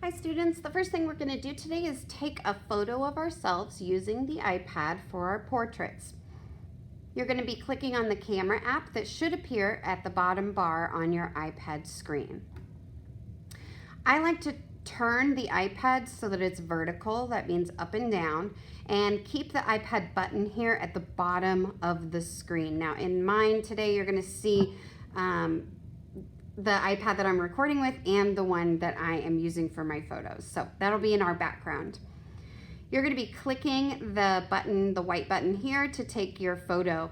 Hi students, the first thing we're going to do today is take a photo of ourselves using the iPad for our portraits. You're going to be clicking on the camera app that should appear at the bottom bar on your iPad screen. I like to turn the iPad so that it's vertical, that means up and down, and keep the iPad button here at the bottom of the screen. Now in mine today you're going to see the iPad that I'm recording with and the one that I am using for my photos. So that'll be in our background. You're going to be clicking the button, the white button here, to take your photo.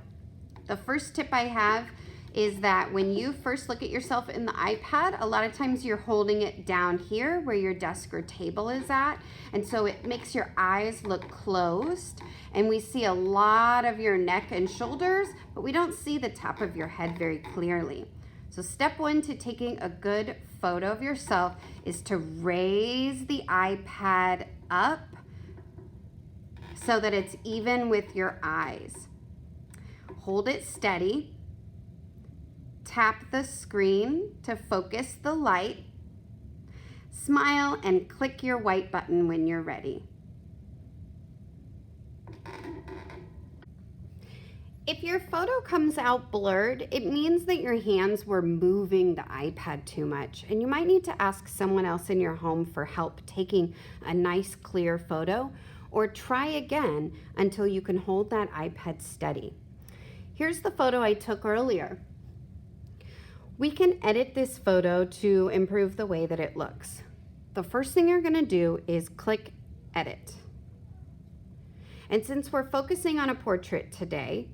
The first tip I have is that when you first look at yourself in the iPad, a lot of times you're holding it down here where your desk or table is at, and so it makes your eyes look closed, and we see a lot of your neck and shoulders, but we don't see the top of your head very clearly. So step one to taking a good photo of yourself is to raise the iPad up so that it's even with your eyes. Hold it steady. Tap the screen to focus the light. Smile and click your white button when you're ready. If your photo comes out blurred, it means that your hands were moving the iPad too much, and you might need to ask someone else in your home for help taking a nice clear photo, or try again until you can hold that iPad steady. Here's the photo I took earlier. We can edit this photo to improve the way that it looks. The first thing you're going to do is click Edit. And since we're focusing on a portrait today,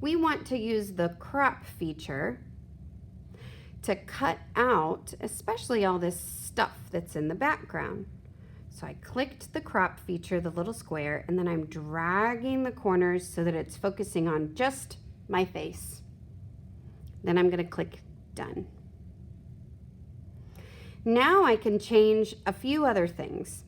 we want to use the crop feature to cut out especially all this stuff that's in the background. So I clicked the crop feature, the little square, and then I'm dragging the corners so that it's focusing on just my face. Then I'm going to click Done. Now I can change a few other things.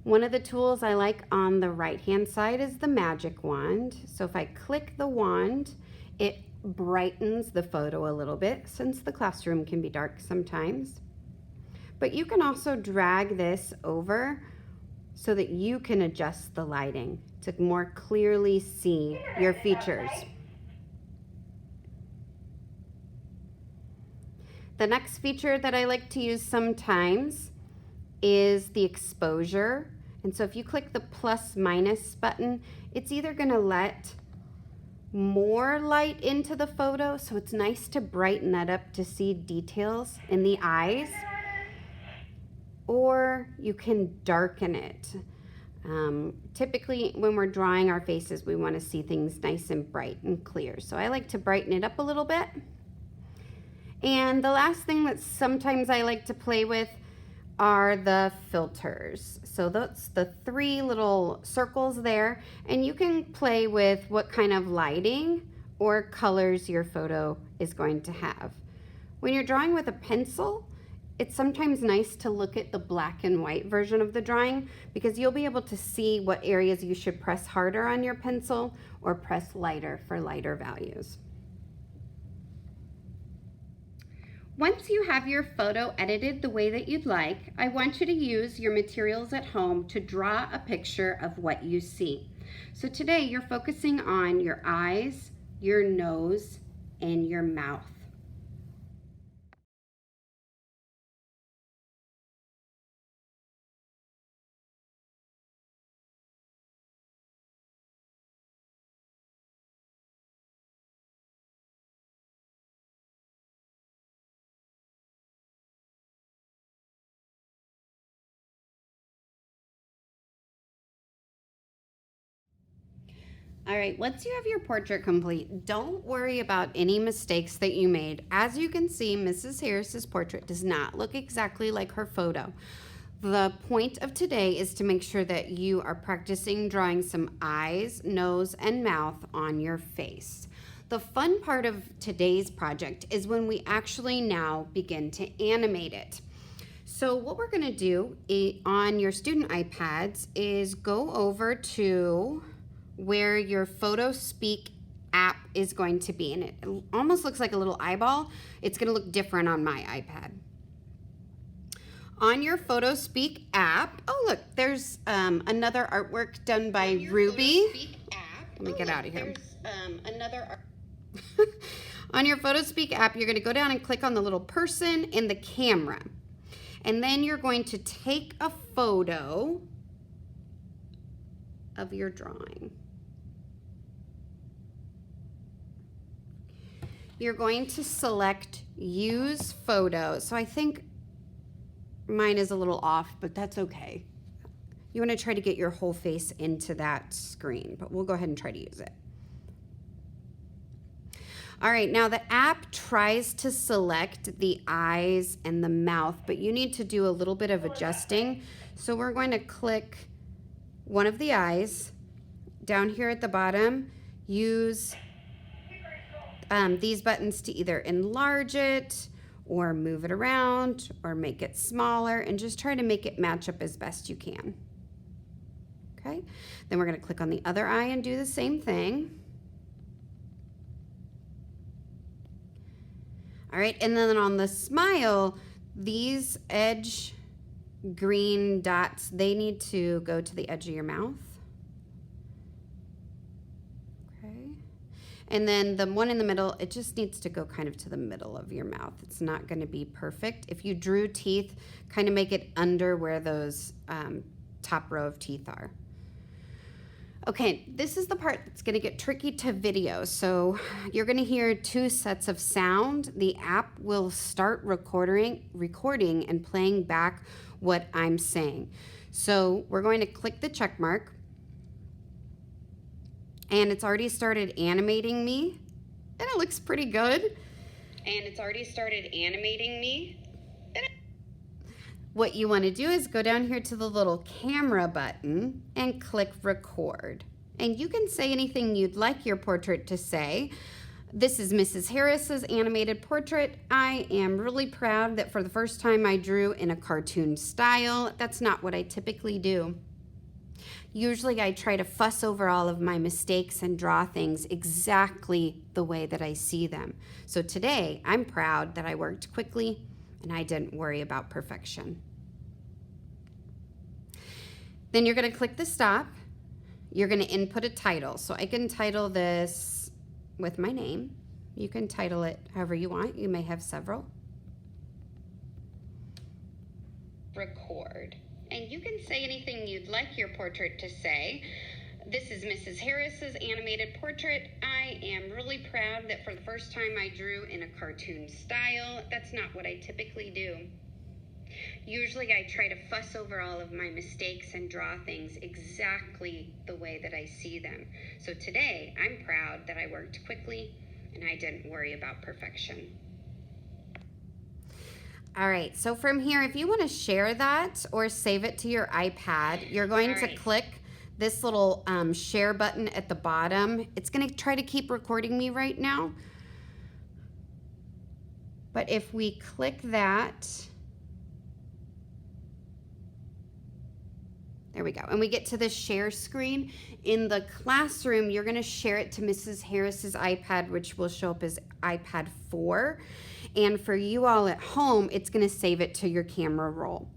One of the tools I like on the right-hand side is the magic wand. So if I click the wand, it brightens the photo a little bit, since the classroom can be dark sometimes. But you can also drag this over so that you can adjust the lighting to more clearly see your features. The next feature that I like to use sometimes is the exposure. And so if you click the plus minus button, it's either going to let more light into the photo, so it's nice to brighten that up to see details in the eyes, or you can darken it. Typically when we're drawing our faces, we want to see things nice and bright and clear. So I like to brighten it up a little bit. And the last thing that sometimes I like to play with are the filters. So that's the three little circles there, and you can play with what kind of lighting or colors your photo is going to have. When you're drawing with a pencil, it's sometimes nice to look at the black and white version of the drawing, because you'll be able to see what areas you should press harder on your pencil or press lighter for lighter values. Once you have your photo edited the way that you'd like, I want you to use your materials at home to draw a picture of what you see. So today you're focusing on your eyes, your nose, and your mouth. All right, once you have your portrait complete, don't worry about any mistakes that you made. As you can see, Mrs. Harris's portrait does not look exactly like her photo. The point of today is to make sure that you are practicing drawing some eyes, nose, and mouth on your face. The fun part of today's project is when we actually now begin to animate it. So what we're going to do on your student iPads is go over to where your PhotoSpeak app is going to be, and it almost looks like a little eyeball. It's going to look different on my iPad. On your PhotoSpeak app, oh look, there's another artwork done by Ruby. Let me get out of here. On your PhotoSpeak app, you're going to go down and click on the little person and the camera. And then you're going to take a photo of your drawing. You're going to select use photo. So I think mine is a little off, but that's okay. You want to try to get your whole face into that screen, but we'll go ahead and try to use it. All right, now the app tries to select the eyes and the mouth, but you need to do a little bit of adjusting. So we're going to click one of the eyes down here at the bottom. Use these buttons to either enlarge it or move it around or make it smaller, and just try to make it match up as best you can. Okay, then we're going to click on the other eye and do the same thing. All right, and then on the smile, these edge green dots, they need to go to the edge of your mouth. Okay, and then the one in the middle, it just needs to go kind of to the middle of your mouth. It's not going to be perfect. If you drew teeth, kind of make it under where those top row of teeth are. Okay, this is the part that's going to get tricky to video. So you're going to hear two sets of sound. The app will start recording and playing back what I'm saying. So we're going to click the check mark, and it's already started animating me, and it looks pretty good. What you want to do is go down here to the little camera button and click record. And you can say anything you'd like your portrait to say. This is Mrs. Harris's animated portrait. I am really proud that for the first time I drew in a cartoon style. That's not what I typically do. Usually I try to fuss over all of my mistakes and draw things exactly the way that I see them. So today I'm proud that I worked quickly and I didn't worry about perfection. Then you're going to click the stop. You're going to input a title. So I can title this with my name. You can title it however you want. You may have several. Record. And you can say anything you'd like your portrait to say. This is Mrs. Harris's animated portrait. I am really proud that for the first time I drew in a cartoon style. That's not what I typically do. Usually I try to fuss over all of my mistakes and draw things exactly the way that I see them. So today I'm proud that I worked quickly and I didn't worry about perfection. All right, so from here, if you want to share that or save it to your iPad, you're going to click this little share button at the bottom. It's going to try to keep recording me right now. But if we click that, there we go. And we get to the share screen. In the classroom, you're going to share it to Mrs. Harris's iPad, which will show up as iPad 4. And for you all at home, it's going to save it to your camera roll.